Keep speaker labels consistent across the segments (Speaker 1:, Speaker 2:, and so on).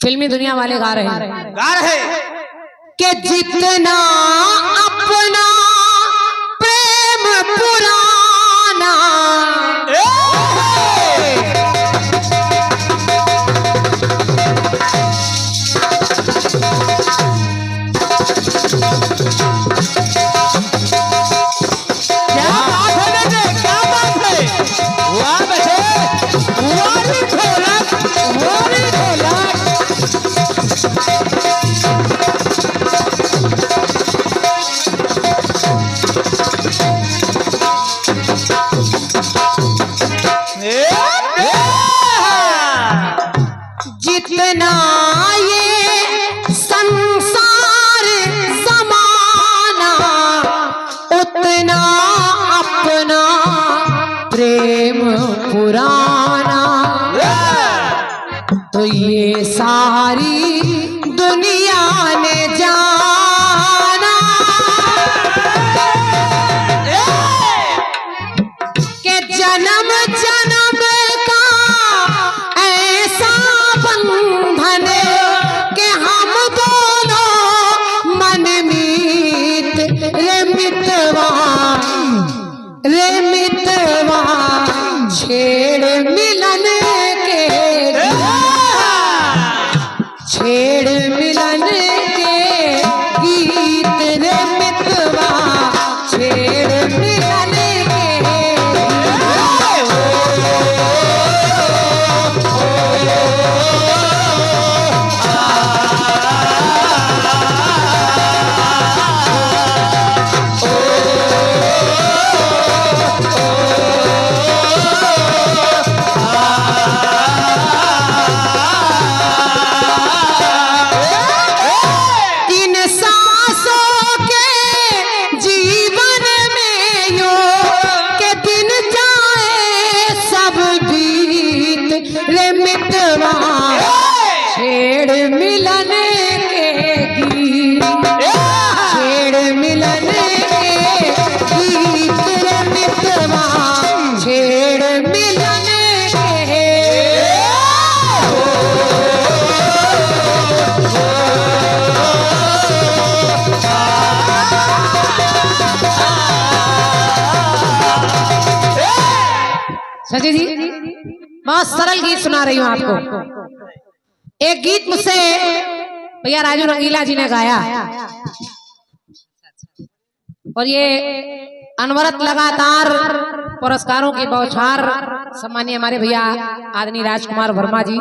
Speaker 1: फिल्मी दुनिया वाले गा रहे हैं
Speaker 2: कि जितना अपना प्रेम पुराना जितना ये संसार ज़माना उतना अपना प्रेम पुराना, तो ये सारी दुनिया ने जाना कि जन्म जन्म का ऐसा बंधन के हम दोनों मन मीत रे मितवा छेड़ मिलन के छेड़ मिलन के गीत रे मितवा छेड़ मिलन सची जी। बहुत सरल गीत सुना रही हूँ आपको। एक गीत मुझसे भैया राजू रंगीला जी ने गाया और ये अनवरत लगातार पुरस्कारों की बौछार सम्मानीय हमारे भैया आदरणीय राजकुमार वर्मा जी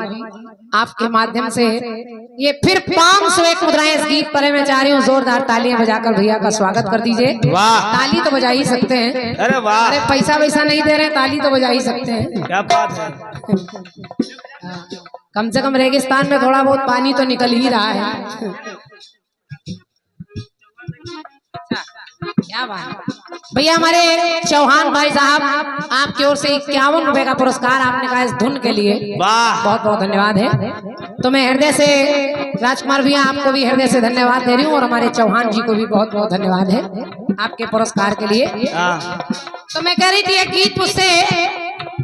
Speaker 2: आपके माध्यम से ये फिर 501 मुद्राएं इस गीत पर मैं चाह रही हूँ। जोरदार तालियां बजाकर भैया का स्वागत कर दीजिए। ताली तो बजा ही सकते हैं।
Speaker 3: अरे वाह,
Speaker 1: अरे पैसा वैसा नहीं दे रहे, ताली तो बजा ही सकते हैं।
Speaker 3: क्या बात है।
Speaker 1: कम से कम रेगिस्तान में थोड़ा बहुत पानी तो निकल ही रहा है। क्या बात भैया। हमारे चौहान भाई साहब आपकी ओर से 51 रुपए का पुरस्कार आपने कहा इस धुन के लिए, बहुत बहुत धन्यवाद है। तो मैं हृदय से राजकुमार भैया आपको भी हृदय से धन्यवाद दे रही हूँ और हमारे चौहान जी को भी बहुत बहुत धन्यवाद है आपके पुरस्कार के लिए। तो मैं कह रही थी एक गीत मुझसे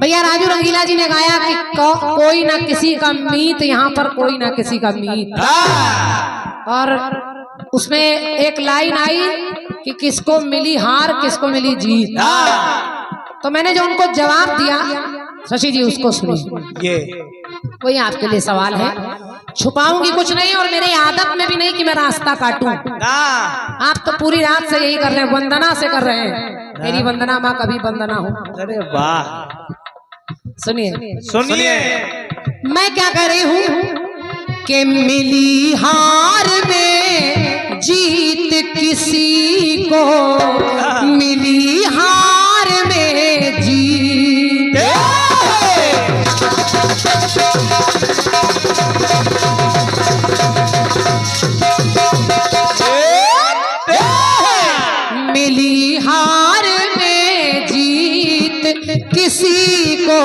Speaker 1: भैया राजू रंगीला जी ने गाया कि कोई ना किसी का मीत, यहाँ पर कोई ना किसी का मीत, और उसमें एक लाइन आई कि किसको मिली हार किसको मिली जीत। तो मैंने जो उनको जवाब दिया शशि जी उसको सुनिए। वही आपके लिए सवाल है, छुपाऊंगी कुछ नहीं और मेरी आदत में भी नहीं कि मैं रास्ता काटूं। आप तो पूरी रात से यही कर रहे हैं, वंदना से कर रहे हैं, मेरी वंदना माँ कभी वंदना हो।
Speaker 3: अरे वाह,
Speaker 1: सुनिए
Speaker 3: सुनिए
Speaker 1: मैं क्या कह रही हूँ कि मिली हार में जीत किसी को, मिली हार में जीत, मिली हार में जीत किसी को,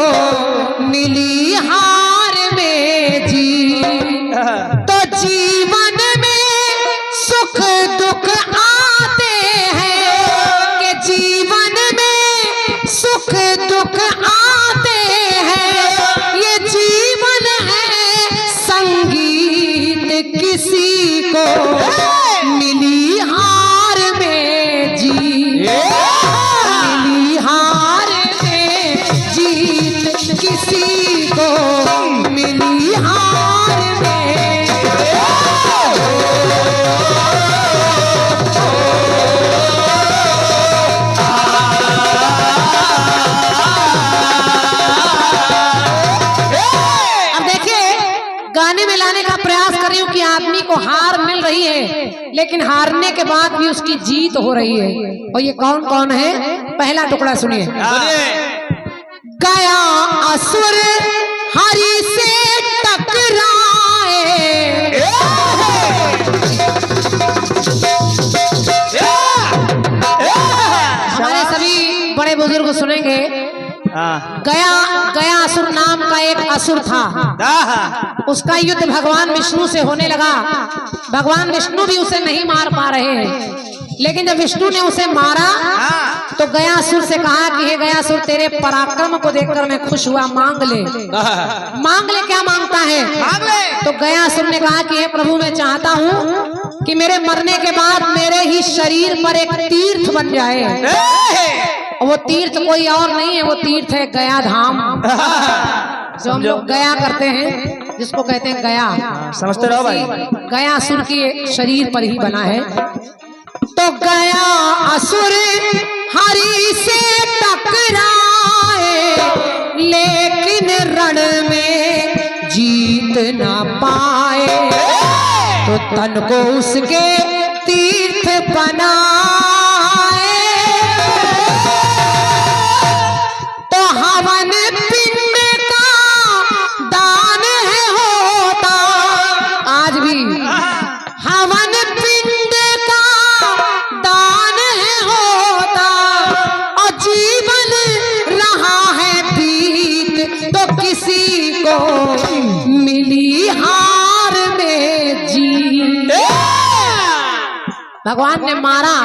Speaker 1: मिली हार में जीत। तो जीवन में सुख दुख आते हैं
Speaker 2: किसी को मिली हार में जीत, मिली हार में जीत किसी को मिली हार में। अब देखिए गाने में लाने का प्रयास कर रही हूँ कि आदमी को हार मिल रही है लेकिन हारने के बाद भी उसकी जीत हो रही है। और ये कौन कौन है? पहला टुकड़ा सुनिए। गया असुर हरि से टकराए, हमारे सभी बड़े बुजुर्ग सुनेंगे। गया गया असुर नाम का एक असुर था, उसका युद्ध भगवान विष्णु से होने लगा। भगवान विष्णु भी उसे नहीं मार पा रहे हैं, लेकिन जब विष्णु ने उसे मारा तो गयासुर से कहा कि हे गयासुर, तेरे पराक्रम को देखकर मैं खुश हुआ, मांग ले। मांग ले, क्या मांगता है? तो गयासुर ने कहा कि हे प्रभु, मैं चाहता हूँ कि मेरे मरने के बाद मेरे ही शरीर पर एक तीर्थ बन जाए। वो तीर्थ कोई और नहीं है, वो तीर्थ है गया धाम, जो हम लोग गया करते हैं, जिसको कहते हैं गया।
Speaker 3: समझते रहो भाई।
Speaker 2: गयासुर के शरीर पर ही बना है। तो गया असुर हरि से टकराए, लेकिन रण में जीत ना पाए। तो तन को उसके तीर्थ बनाए, तो हवन पिंड का दान है होता। आज भी हवन पिंड का दान है होता, और जीवन रहा है ठीक। तो किसी को मिली हार में जीत। भगवान ने मारा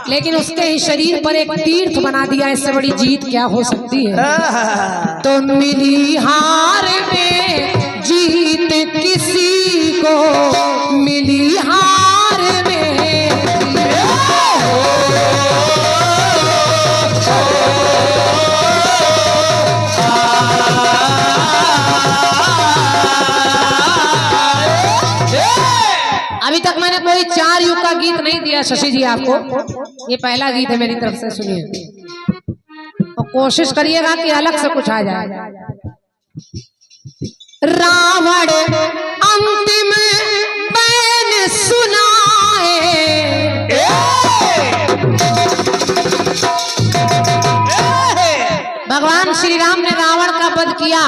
Speaker 2: लेकिन उसके ही शरीर पर एक तीर्थ बना दिया। इससे बड़ी जीत क्या हो सकती है? तो मिली हार में जीत किसी को मिली हार में। अभी तक मैंने कोई 4 युग का गीत नहीं दिया शशि जी आपको, ये पहला गीत है मेरी तरफ से, सुनिए। तो कोशिश करिएगा कि अलग से कुछ आ जाए। रावण अंतिम बैन सुनाए, भगवान श्री राम ने रावण का वध किया।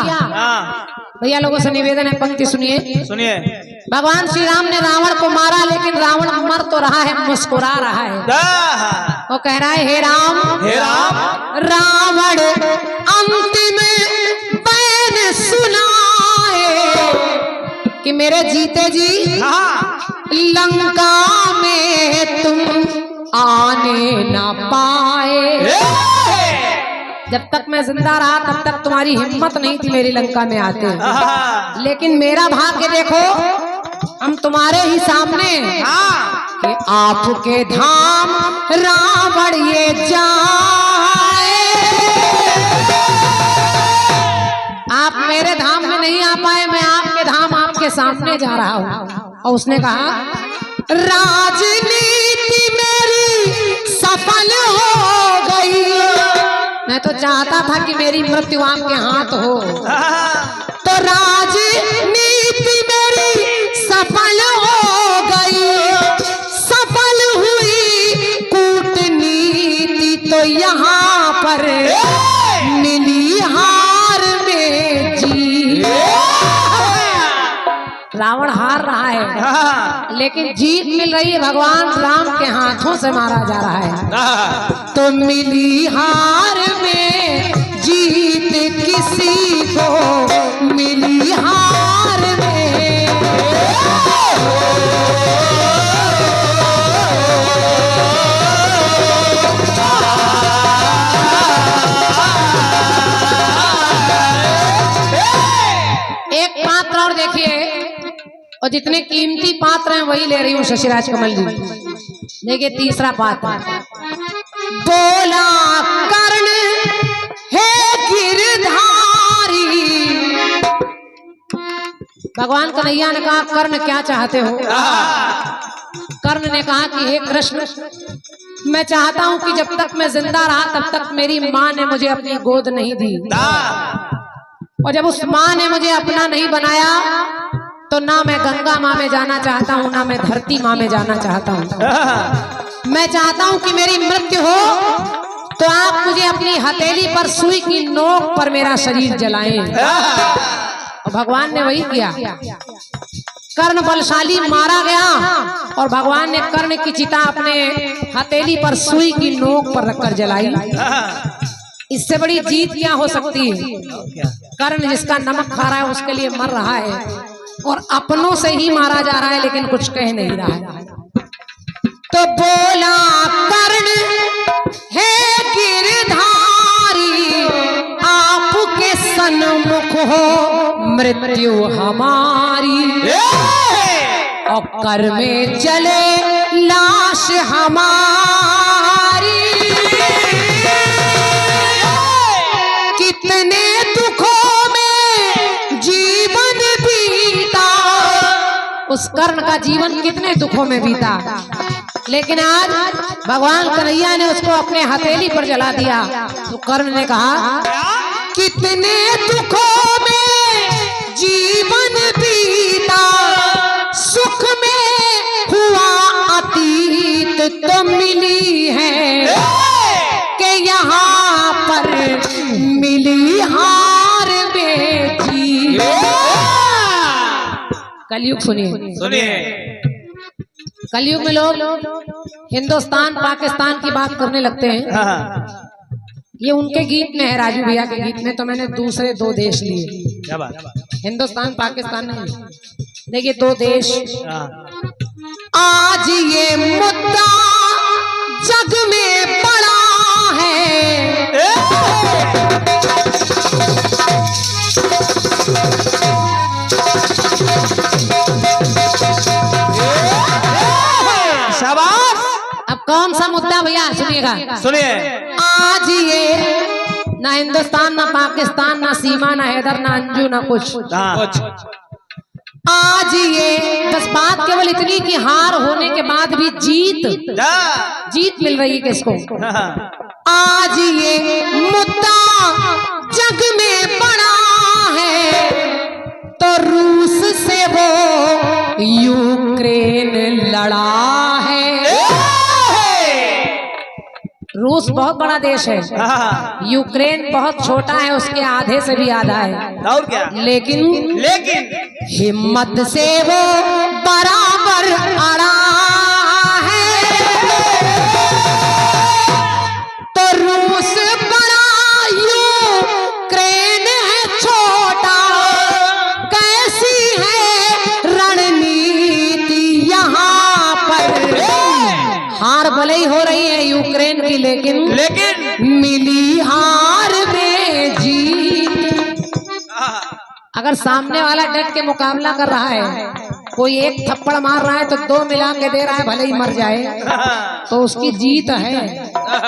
Speaker 2: भैया लोगों से निवेदन है, पंक्ति सुनिए
Speaker 3: सुनिए।
Speaker 2: भगवान श्री राम ने रावण को मारा, लेकिन रावण मर तो रहा है, मुस्कुरा रहा है। वो कह रहा है, हे राम,
Speaker 3: हे राम,
Speaker 2: रावण अंतिम बैन सुनाए, कि मेरे जीते जी लंका में तुम आने ना पाए। जब तक मैं जिंदा रहा तब तक तुम्हारी हिम्मत नहीं थी मेरी लंका में आते, लेकिन मेरा भाग्य देखो, हम तुम्हारे ही सामने कि आपके धाम रावण ये जाए। आप मेरे धाम में नहीं आ पाए, मैं आपके धाम आपके सामने जा रहा हूँ। और उसने कहा, राजनीति मेरी सफल हो गई, मैं तो चाहता था कि मेरी मृत्यु आपके हाथ हो। तो राजनीति मेरी सफल हो गई, सफल हुई कूटनीति तो यहाँ पर मिली हार में जीत। रावण हार रहा है लेकिन जीत मिल रही है, भगवान राम के हाथों से मारा जा रहा है। तो मिली हार में जीत किसी को मिली हार में। एक पात्र और देखिए, और जितने कीमती पात्र हैं वही ले रही हूँ शशिराज कमल जी। देखिए तीसरा पात्र, बोला कर्ण हे गिरधारी। भगवान कन्हैया ने कहा कर्ण क्या चाहते हो? कर्ण ने कहा कि हे कृष्ण, मैं चाहता हूं कि जब तक मैं जिंदा रहा तब तक मेरी माँ ने मुझे अपनी गोद नहीं दी, और जब उस माँ ने मुझे अपना नहीं बनाया तो ना मैं गंगा माँ में जाना चाहता हूँ ना मैं धरती माँ में जाना चाहता हूँ। मैं चाहता हूँ कि मेरी मृत्यु हो तो आप मुझे अपनी हथेली पर सुई की नोक पर मेरा शरीर जलाएं। और भगवान ने वही किया। कर्ण बलशाली मारा गया और भगवान ने कर्ण की चिता अपने हथेली पर सुई की नोक पर रखकर जलाई। इससे बड़ी जीत क्या हो सकती है? कर्ण जिसका नमक खा रहा है उसके लिए मर रहा है और अपनों से ही मारा जा रहा है, लेकिन कुछ कह नहीं रहा है। तो बोला कर्ण हे गिरधारी, आपके सन्मुख हो मृत्यु हमारी, और कर में चले लाश हमारी। कितने दुखों में जीवन बीता, उस कर्ण का जीवन कितने दुखों में बीता, लेकिन आज भगवान कन्हैया ने उसको अपने हथेली पर जला दिया। तो कर्ण ने कहा कितने दुखों में जीवन बीता, सुख में हुआ अतीत तो मिली है, कि यहाँ पर मिली हार बेटी। कलयुग सुनिए। कलयुग में लोग हिंदुस्तान पाकिस्तान की बात करने लगते हैं। ये उनके गीत में है, राजू भैया के गीत में, तो मैंने दूसरे दो देश लिए।
Speaker 3: क्या बात?
Speaker 2: हिंदुस्तान पाकिस्तान नहीं। देखिए दो देश। आज ये मुद्दा जग में बड़ा है,
Speaker 3: शाबाश।
Speaker 2: अब कौन सा मुद्दा भैया? सुनिएगा,
Speaker 3: सुनिए।
Speaker 2: आज ये ना हिंदुस्तान ना पाकिस्तान ना सीमा ना हैदर ना अंजू ना कुछ। आज ये बस बात केवल इतनी कि हार होने के बाद भी जीत मिल रही है किसको? आज ये मुद्दा जग में बड़ा है, तो रूस से वो यूक्रेन लड़ा है। रूस बहुत बड़ा देश है, यूक्रेन बहुत छोटा है, उसके आधे से भी आधा है।
Speaker 3: और क्या?
Speaker 2: लेकिन हिम्मत से वो बराबर अड़ा है। तो रूस बड़ा, यूक्रेन है छोटा, कैसी है रणनीति यहाँ पर? हार भले ही हो रही है यूक्रेन की, लेकिन मिली हार में जीत। अगर सामने वाला डट के मुकाबला कर रहा है, कोई एक थप्पड़ मार रहा है तो दो मिला के दे रहा है, भले ही मर जाए तो उसकी जीत है।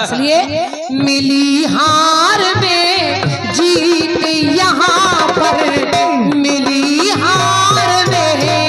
Speaker 2: इसलिए मिली हार में जीत यहाँ पर, मिली हार में जीत।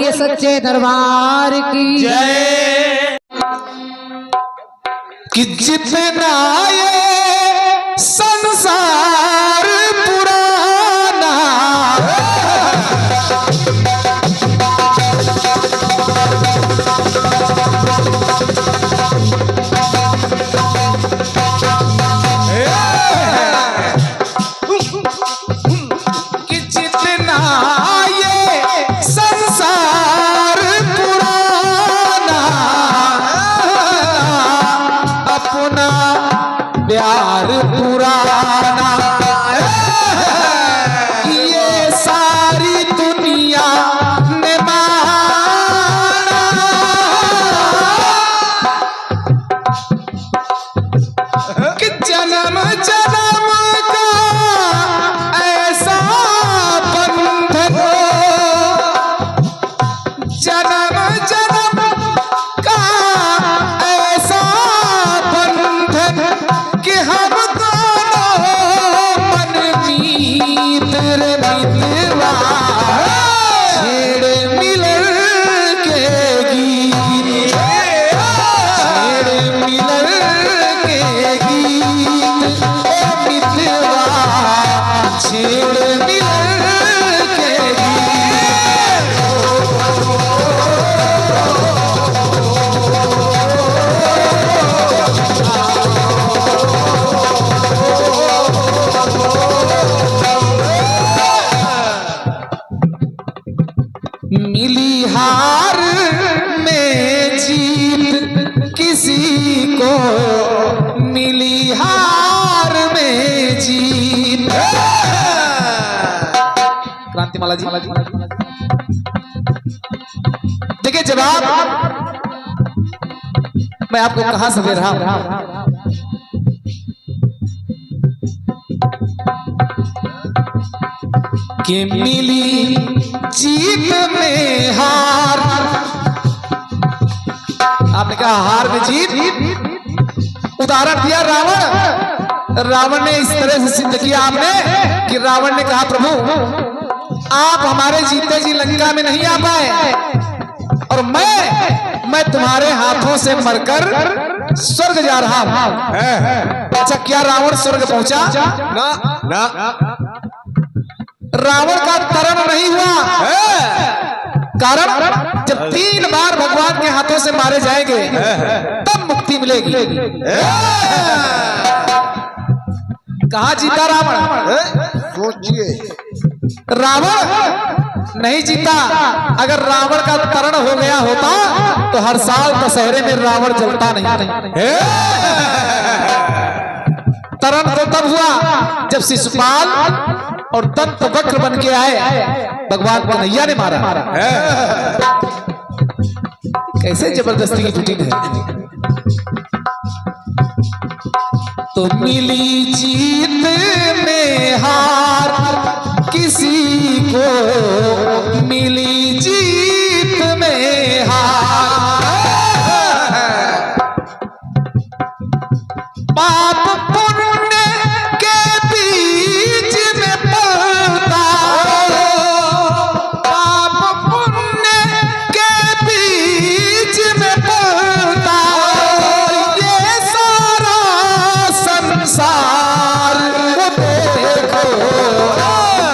Speaker 2: सच्चे दरबार की
Speaker 3: जय।
Speaker 4: कि जितना ये संसार पुराना, संसार पुराना, ये सारी दुनिया ने माना। कि जन्म जन्म का ऐसा बंधन, जन्म जन्म का ऐसा बंधन कि हम दोनों मन मीत रे मितवा, छेड़ मिलन के गीत, छेड़ मिलन के गीत, ओ मितवा छेड़ मिलन के गीत। मिली हार में जीत किसी को, मिली हार में जीत। क्रांतिमाला जी देखिए जवाब मैं आपको कहां से दे रहा हूं। कि मिली जीत में हार, आपने कहा हार में जीत, उदाहरण दिया रावण। रावण ने इस तरह से सिद्ध किया आपने कि रावण ने कहा प्रभु आप हमारे जीते जी लंका में नहीं आ पाए और मैं तुम्हारे हाथों से मरकर स्वर्ग जा रहा हूं। अच्छा क्या रावण स्वर्ग पहुंचा? ना ना, रावण का तरण नहीं हुआ। कारण जब 3 बार भगवान के हाथों से मारे जाएंगे तब मुक्ति मिलेगी। कहा जीता रावण?
Speaker 3: सोचिए,
Speaker 4: रावण नहीं जीता। अगर रावण का तरण हो गया होता तो हर साल दशहरे में रावण जलता नहीं। तरण तो तब हुआ जब शिशुपाल और दंत वक्र बन के आए, भगवान कन्हैया ने मारा। कैसे जबरदस्ती की फिटिंग है। तो मिली जीत में हार किसी को, मिली जीत में हार। पाप पुण्य के बीच में पलता, पाप पुण्य के बीच में पलता ये सारा संसार। देखो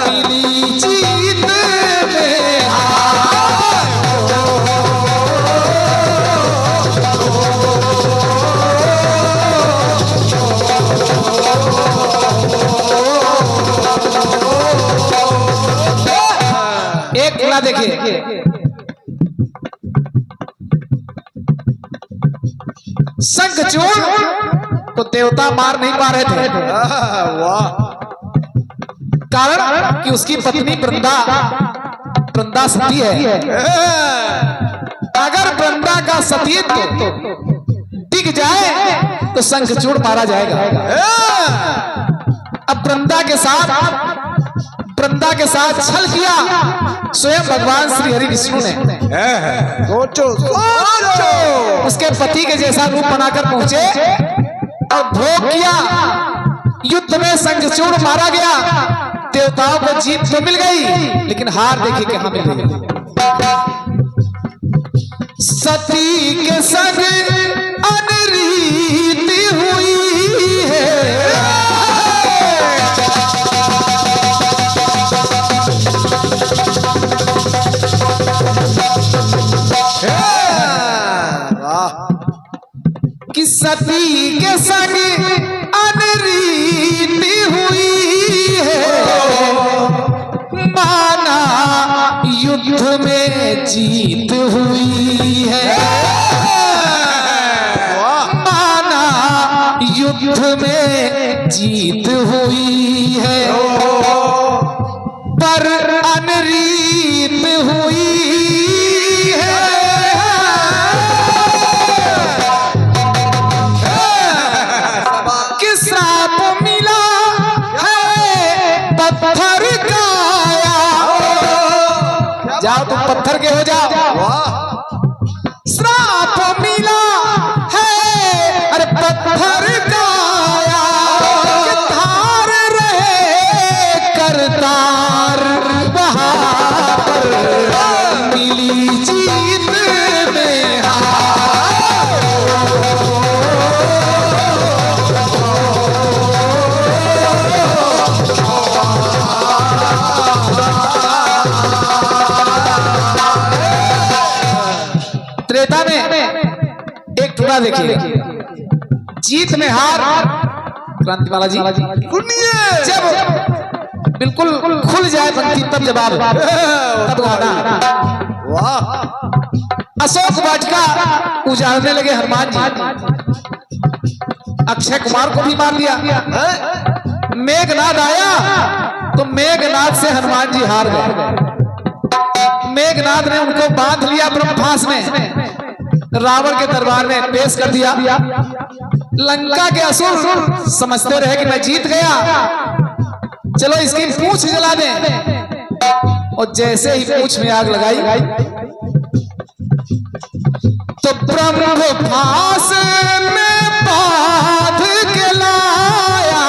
Speaker 4: मिली जीत में हार। एक लीला देखिए, शंखचूड़ तो देवता मार नहीं पा रहे थे।
Speaker 3: वाह,
Speaker 4: कारण कि उसकी पत्नी वृंदा सती है। अगर वृंदा का सतीत्व टिक जाए तो शंखचूड़ मारा जाएगा। अब वृंदा के साथ छल किया स्वयं भगवान श्री हरि विष्णु ने।
Speaker 3: सोचो सोचो,
Speaker 4: उसके पति के जैसा रूप बनाकर पहुंचे और भोग किया। युद्ध में शंखचूड़ मारा गया। देवताओं को जीत तो मिल गई लेकिन हार देखिए कहां मिल गई। सती के संग अनरीति हुई है। कि सती के संग अनरीति हुई है। माना युद्ध में जीत हुई है। माना युद्ध में जीत हुई है पर अनरीत हुई है। कि श्राप मिला है पत्थर का, जाओ तुम पत्थर के हो जाओ। श्राप मिला है अरे पत्थर का, धार रहे करतार वहां पर मिली जीत में त्रेता में एक टुकड़ा देखिए, जीत में हार। क्रांतिवाला जी जब बिल्कुल खुल जाए पंक्ति तब जवाब, तब गाना। अशोक वाटिका उजाड़ने लगे हनुमान जी, अक्षय कुमार को भी मार दिया। मेघनाद आया तो मेघनाद से हनुमान जी हार गए। मेघनाद ने उनको बांध लिया ब्रह्मास्त्र में, रावण के दरबार में पेश कर दिया। लंका के असुर समझते रहे कि मैं जीत गया, चलो इसकी पूंछ जला दें। और जैसे ही पूंछ में आग लगाई तो ब्रह्मभास में बांध के लाया।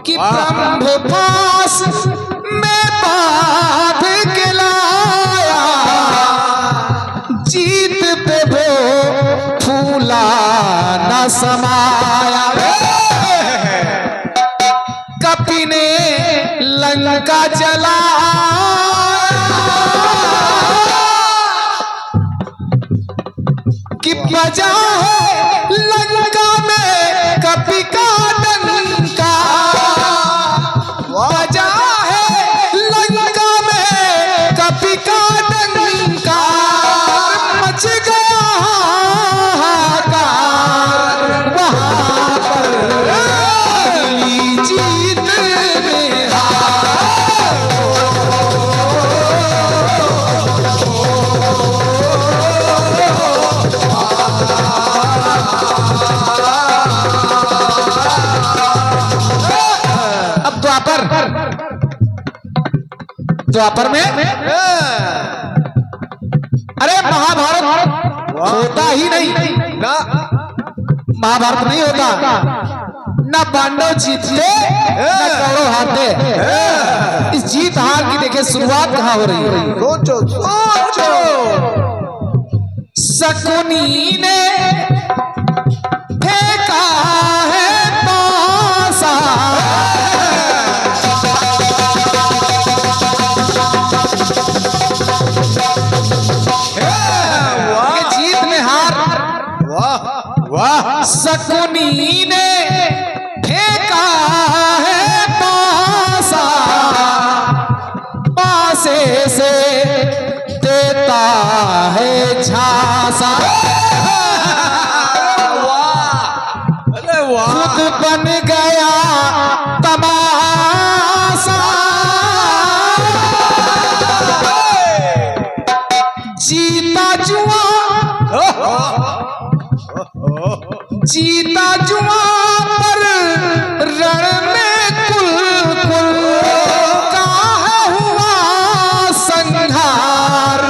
Speaker 4: कि ब्रह्मभास में बांध के लाया, जीत पे वो फूला न समाया। कपि ने लंका जला, कि बजा है लंका में कपि का डंका, बजा है लंका में कपि का डंका। मच गया हाहाकार वहां पर मिली जीत में द्वापर में अरे महाभारत होता ही नहीं ना, महाभारत नहीं होता, ना पांडव जीतते ना कौरव हारते। इस जीत हार की देखिए शुरुआत कहाँ हो रही है।
Speaker 3: सोचो सोचो।
Speaker 4: शकुनी ने फेंका है पासा, जीत में हार। वाह वाह। शकुनी ने फेंका है पासा, पासे से देता है झांसा।
Speaker 3: अरे वाह।
Speaker 4: खुद बन गया तमाशा, जीता जुआ, जीता जुआ पर रण में कुल कुल कहाँ हुआ संहार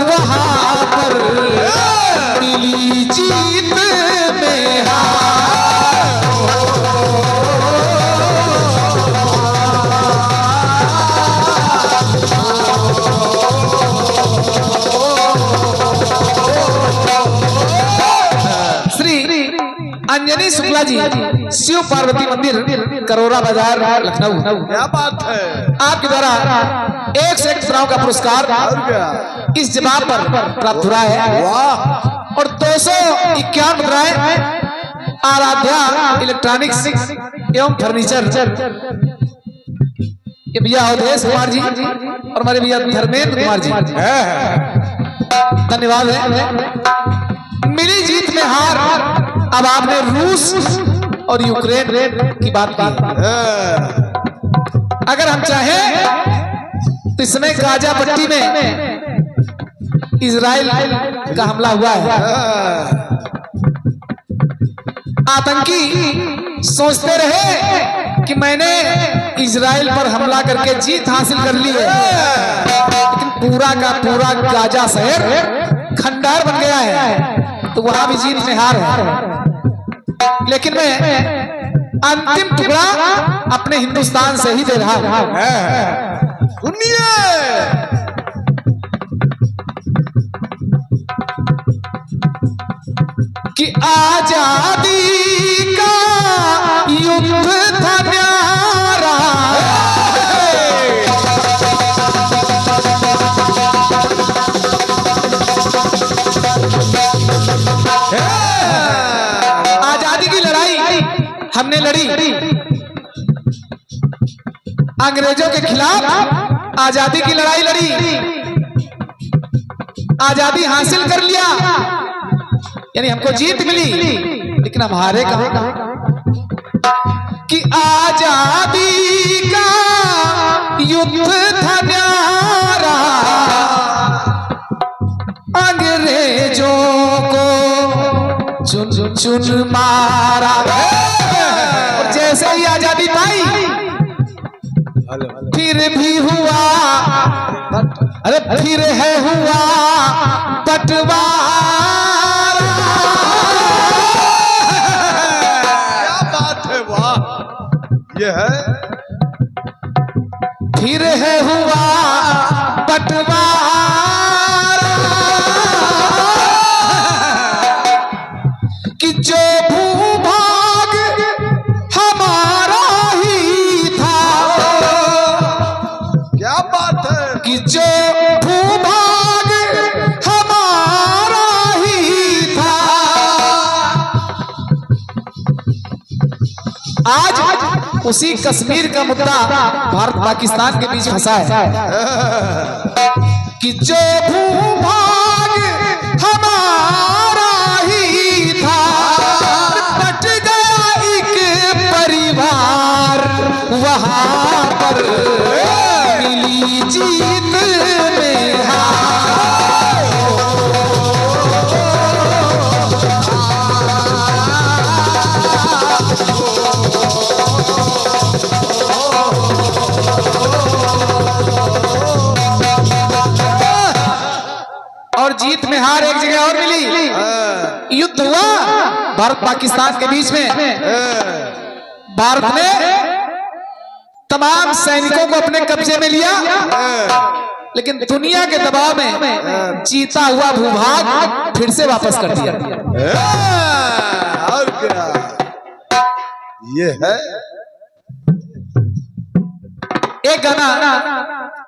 Speaker 4: वहां पर मिली जीत में अंजनी शुक्ला जी, शिव पार्वती मंदिर, करोरा बाजार, लखनऊ।
Speaker 3: क्या बात है।
Speaker 4: आपके द्वारा 1 से 1 का पुरस्कार इस जवाब पर प्राप्त हो रहा है।
Speaker 3: वाह।
Speaker 4: और 251 मुद्राएं आराध्या इलेक्ट्रॉनिक्स एवं फर्नीचर ये भैया अवधेश कुमार जी और हमारे भैया धर्मेंद्र कुमार जी, धन्यवाद है। मिली जीत में हार। अब आपने रूस और यूक्रेन की बात की। अगर हम चाहें तो इसमें गाजा पट्टी में इजराइल का हमला हुआ है। आतंकी सोचते रहे कि मैंने इजराइल पर हमला करके जीत हासिल कर ली है, लेकिन पूरा का पूरा गाजा शहर खंडहर बन गया है, तो वहां भी जीत में हार है। लेकिन मैं अंतिम टुकड़ा अपने हिंदुस्तान से ही दे रहा हूं।
Speaker 3: सुनिए
Speaker 4: कि आजादी का युद्ध था न्यारा, आजादी की लड़ाई हमने लड़ी अंग्रेजों के खिलाफ। आजादी की लड़ाई लड़ी, आजादी हासिल कर लिया, यानी हमको जीत मिली, लेकिन हम हारे कहां? कि आजादी का युद्ध था न्यारा, अंग्रेजों को चुन चुन मारा। और जैसे ही आजादी पाई फिर भी हुआ, अरे फिर है हुआ बंटवारा।
Speaker 3: ये है
Speaker 4: फिर है हुआ बंटवारा, कि जो भूभाग हमारा ही था।
Speaker 3: क्या बात है?
Speaker 4: कि जो भूभाग हमारा ही था, आज उसी कश्मीर का मुद्दा भारत पाकिस्तान के बीच फंसा है। कि जो भूभाग हमारा ही था, बट गया एक परिवार वहां पर, मिली जीत में हार। और जीत में हार एक जगह और मिली। युद्ध हुआ भारत पाकिस्तान के बीच में। भारत ने तमाम सैनिकों को अपने कब्जे में लिया, लेकिन दुनिया के दबाव में जीता हुआ भूभाग फिर से वापस कर दिया।
Speaker 3: और क्या ये है?
Speaker 4: एक गाना